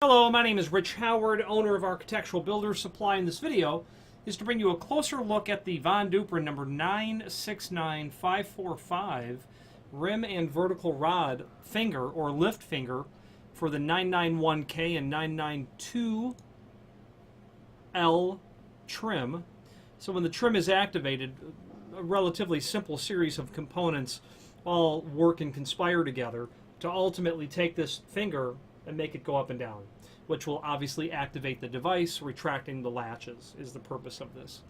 Hello, my name is Rich Howard, owner of Architectural Builders Supply. In this video is to bring you a closer look at the Von Duprin number 969545 rim and vertical rod finger or lift finger for the 991K and 992L trim. So when the trim is activated, a relatively simple series of components all work and conspire together to ultimately take this finger and make it go up and down, which will obviously activate the device. Retracting the latches is the purpose of this.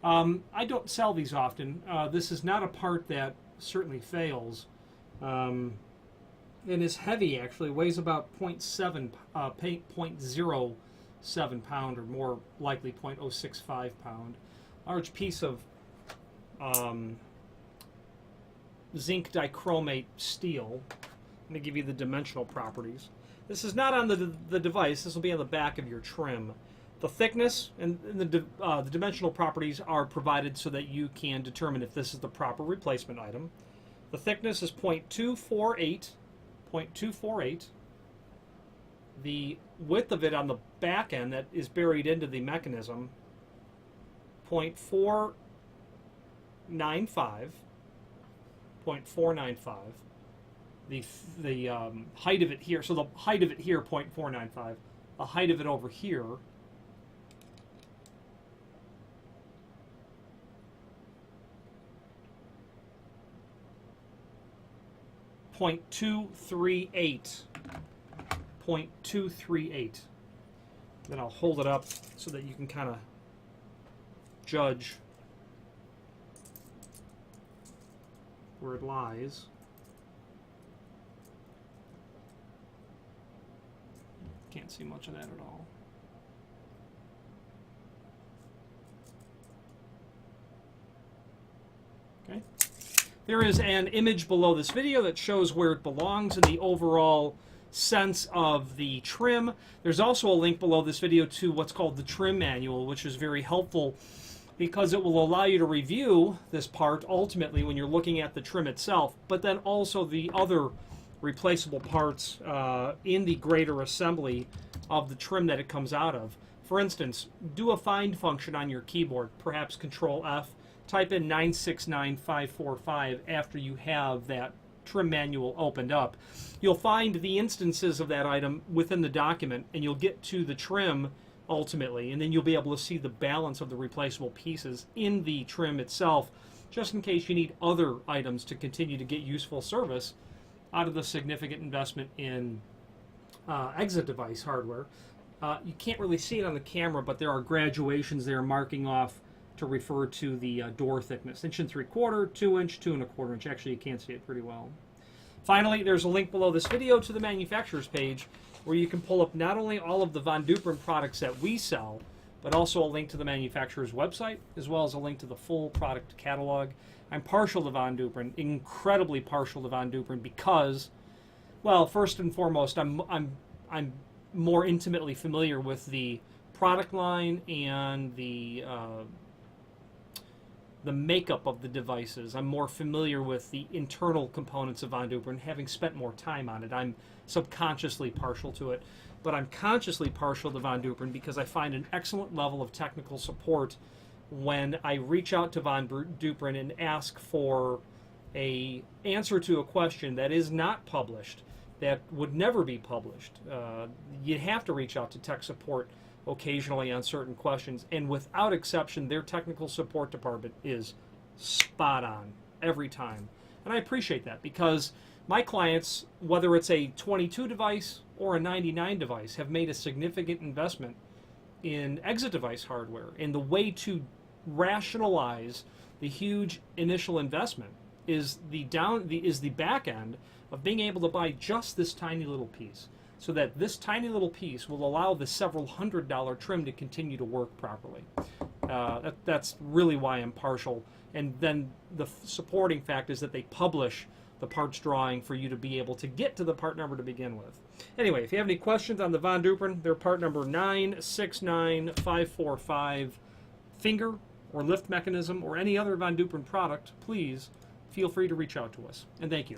I don't sell these often. This is not a part that certainly fails. It is heavy, actually. Weighs about 0.07 pound, or more likely 0.065 pound. Large piece of zinc dichromate steel. Let me give you the dimensional properties. This is not on the device. This will be on the back of your trim. The thickness and the dimensional properties are provided so that you can determine if this is the proper replacement item. The thickness is 0.248. The width of it on the back end that is buried into the mechanism, 0.495. The height of it here, so the height of it here, 0.495. The height of it over here, .238. Then I'll hold it up so that you can kind of judge where it lies. Can't see much of that at all. Okay. There is an image below this video that shows where it belongs in the overall sense of the trim. There's also a link below this video to what's called the trim manual, which is very helpful because it will allow you to review this part ultimately when you're looking at the trim itself, but then also the other replaceable parts in the greater assembly of the trim that it comes out of. For instance, do a find function on your keyboard, perhaps Control F, type in 969545 after you have that trim manual opened up. You'll find the instances of that item within the document, and you'll get to the trim ultimately, and then you'll be able to see the balance of the replaceable pieces in the trim itself, just in case you need other items to continue to get useful service out of the significant investment in exit device hardware. You can't really see it on the camera, but there are graduations there marking off to refer to the door thickness. 1 3/4, 2 inch, 2 1/4 inch. Actually, you can see it pretty well. Finally, there's a link below this video to the manufacturer's page where you can pull up not only all of the Von Duprin products that we sell, but also a link to the manufacturer's website, as well as a link to the full product catalog. I'm partial to Von Duprin, incredibly partial to Von Duprin, because, well, first and foremost, I'm more intimately familiar with the product line and the makeup of the devices. I'm more familiar with the internal components of Von Duprin, having spent more time on it. I'm subconsciously partial to it, but I'm consciously partial to Von Duprin because I find an excellent level of technical support when I reach out to Von Duprin and ask for an answer to a question that is not published, that would never be published. You have to reach out to tech support occasionally on certain questions, and without exception, their technical support department is spot on every time. And I appreciate that because my clients, whether it's a 22 device or a 99 device, have made a significant investment in exit device hardware, and the way to rationalize the huge initial investment is the back end of being able to buy just this tiny little piece, so that this tiny little piece will allow the several $100 trim to continue to work properly. That's really why I'm partial. And then the supporting fact is that they publish the parts drawing for you to be able to get to the part number to begin with. Anyway, if you have any questions on the Von Duprin, their part number 969545 finger or lift mechanism or any other Von Duprin product, please feel free to reach out to us. And thank you.